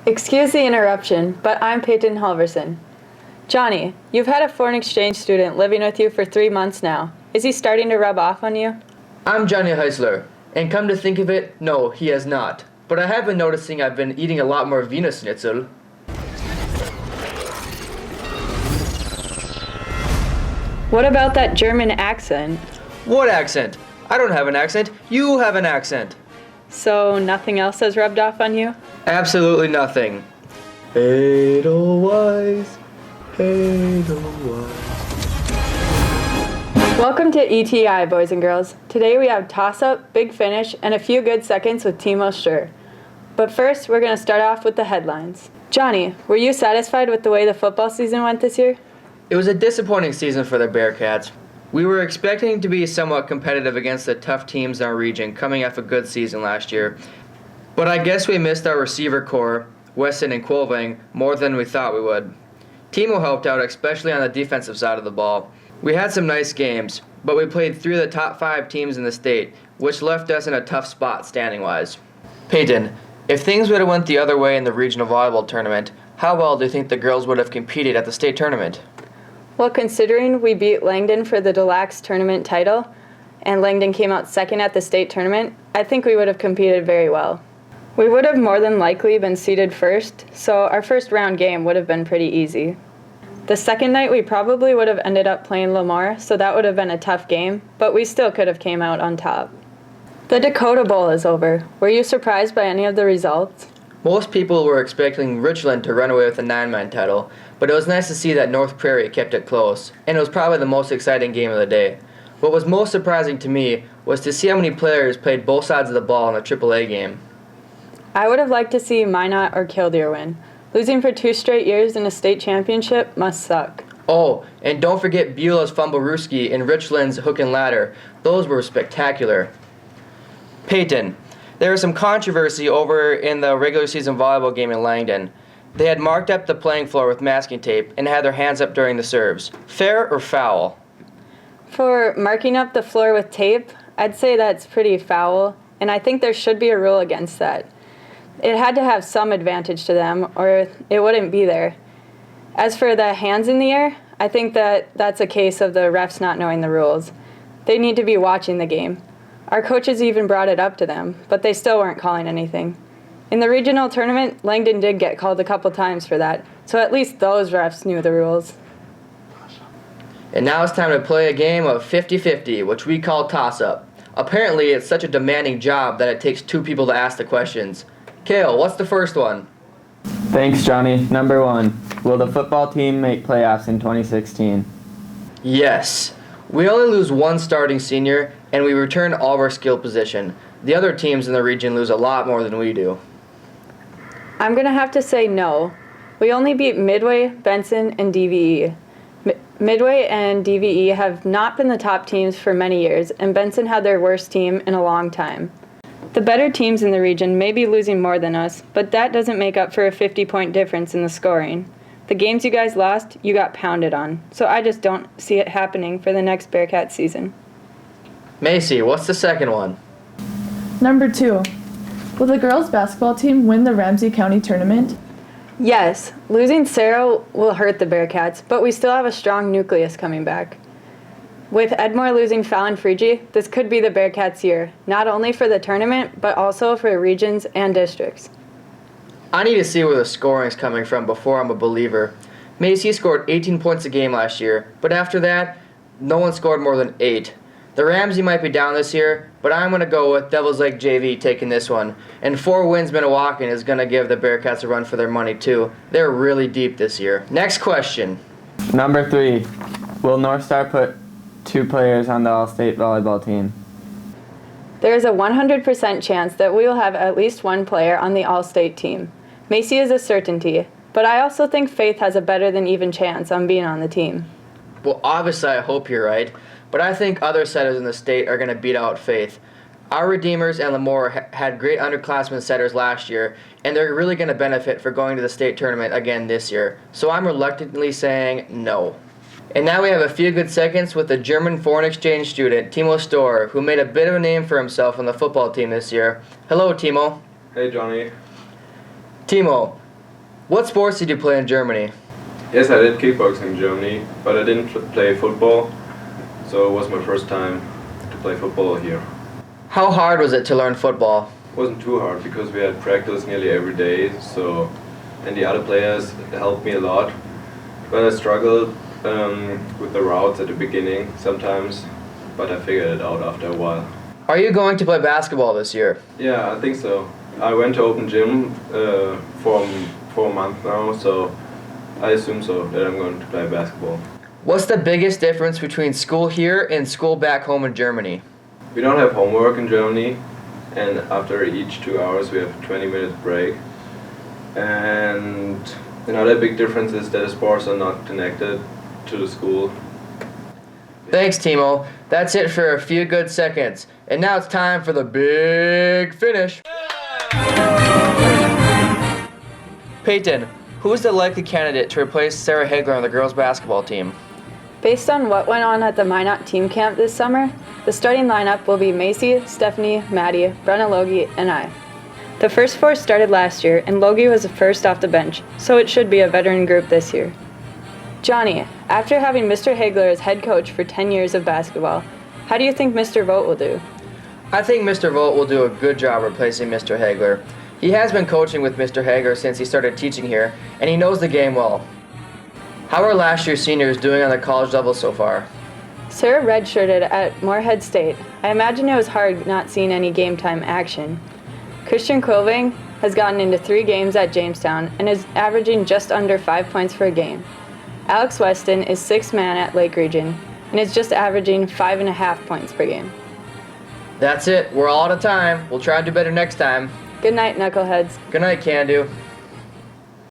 Excuse the interruption, but I'm Peyton Halverson. Johnny, you've had a foreign exchange student living with you for 3 months now. Is he starting to rub off on you? I'm Johnny Heisler, and come to think of it, no, he has not. But I have been noticing I've been eating a lot more Wiener Schnitzel. What about that German accent? What accent? I don't have an accent. You have an accent. So nothing else has rubbed off on you? Absolutely nothing. Edelweiss, Edelweiss. Welcome to ETI, boys and girls. Today we have toss-up, big finish, and a few good seconds with Timo Scher. But first, we're going to start off with the headlines. Johnny, were you satisfied with the way the football season went this year? It was a disappointing season for the Bearcats. We were expecting to be somewhat competitive against the tough teams in our region coming off a good season last year. But I guess we missed our receiver core, Weston and Quolving, more than we thought we would. Timo helped out, especially on the defensive side of the ball. We had some nice games, but we played 3 of the top 5 teams in the state, which left us in a tough spot standing-wise. Peyton, if things would have went the other way in the regional volleyball tournament, how well do you think the girls would have competed at the state tournament? Well, considering we beat Langdon for the Deluxe tournament title, and Langdon came out second at the state tournament, I think we would have competed very well. We would have more than likely been seeded first, so our first round game would have been pretty easy. The second night we probably would have ended up playing Lamar, so that would have been a tough game, but we still could have came out on top. The Dakota Bowl is over. Were you surprised by any of the results? Most people were expecting Richland to run away with the 9-man title, but it was nice to see that North Prairie kept it close, and it was probably the most exciting game of the day. What was most surprising to me was to see how many players played both sides of the ball in the AAA game. I would have liked to see Minot or Killdeer win. Losing for 2 straight years in a state championship must suck. Oh, and don't forget Beulah's Fumblerooski and Richland's Hook and Ladder. Those were spectacular. Peyton, there was some controversy over in the regular season volleyball game in Langdon. They had marked up the playing floor with masking tape and had their hands up during the serves. Fair or foul? For marking up the floor with tape, I'd say that's pretty foul, and I think there should be a rule against that. It had to have some advantage to them, or it wouldn't be there. As for the hands in the air, I think that's a case of the refs not knowing the rules. They need to be watching the game. Our coaches even brought it up to them, but they still weren't calling anything. In the regional tournament, Langdon did get called a couple times for that, so at least those refs knew the rules. And now it's time to play a game of 50-50, which we call toss-up. Apparently, it's such a demanding job that it takes 2 people to ask the questions. Kale, what's the first one? Thanks, Johnny. Number 1. Will the football team make playoffs in 2016? Yes. We only lose 1 starting senior, and we return all of our skill position. The other teams in the region lose a lot more than we do. I'm going to have to say no. We only beat Midway, Benson, and DVE. Midway and DVE have not been the top teams for many years, and Benson had their worst team in a long time. The better teams in the region may be losing more than us, but that doesn't make up for a 50-point difference in the scoring. The games you guys lost, you got pounded on, so I just don't see it happening for the next Bearcat season. Macy, what's the second one? Number 2. Will the girls' basketball team win the Ramsey County tournament? Yes, losing Sarah will hurt the Bearcats, but we still have a strong nucleus coming back. With Edmore losing Fallon Frigi, this could be the Bearcats' year, not only for the tournament, but also for regions and districts. I need to see where the scoring's coming from before I'm a believer. Macy scored 18 points a game last year, but after that, no one scored more than 8. The Ramsey might be down this year, but I'm going to go with Devils Lake JV taking this one. And 4 wins Minnewacan is going to give the Bearcats a run for their money too. They're really deep this year. Next question. Number 3. Will North Star put 2 players on the all-state volleyball team? There is a 100% chance that we will have at least 1 player on the all-state team. Macy is a certainty, but I also think Faith has a better than even chance on being on the team. Well, obviously I hope you're right, but I think other setters in the state are going to beat out Faith. Our Redeemers and Lemoore had great underclassmen setters last year, and they're really going to benefit for going to the state tournament again this year. So I'm reluctantly saying no. And now we have a few good seconds with the German foreign exchange student, Timo Storer, who made a bit of a name for himself on the football team this year. Hello, Timo. Hey, Johnny. Timo, What sports did you play in Germany? Yes, I did kickboxing in Germany, but I didn't play football, so it was my first time to play football here. How hard was it to learn football? It wasn't too hard because we had practice nearly every day, and the other players helped me a lot. But I struggled with the routes at the beginning sometimes, but I figured it out after a while. Are you going to play basketball this year? Yeah, I think so. I went to open gym for a month now, so I assume so that I'm going to play basketball. What's the biggest difference between school here and school back home in Germany? We don't have homework in Germany, and after each 2 hours we have a 20-minute break. And another big difference is that the sports are not connected to the school. Thanks, Timo. That's it for a few good seconds. And now it's time for the big finish. Peyton, who's the likely candidate to replace Sarah Hagler on the girls' basketball team? Based on what went on at the Minot team camp this summer, the starting lineup will be Macey, Stephanie, Maddie, Brenna Logie, and I. The first four started last year, and Logie was the first off the bench, so it should be a veteran group this year. Johnny, after having Mr. Hagler as head coach for 10 years of basketball, how do you think Mr. Vogt will do? I think Mr. Vogt will do a good job replacing Mr. Hagler. He has been coaching with Mr. Hagler since he started teaching here, and he knows the game well. How are last year's seniors doing on the college level so far? Sarah redshirted at Moorhead State. I imagine it was hard not seeing any game time action. Christian Quilving has gotten into 3 games at Jamestown and is averaging just under 5 points per game. Alex Weston is 6th man at Lake Region and is just averaging 5.5 points per game. That's it. We're all out of time. We'll try to do better next time. Good night, knuckleheads. Good night, Can Do.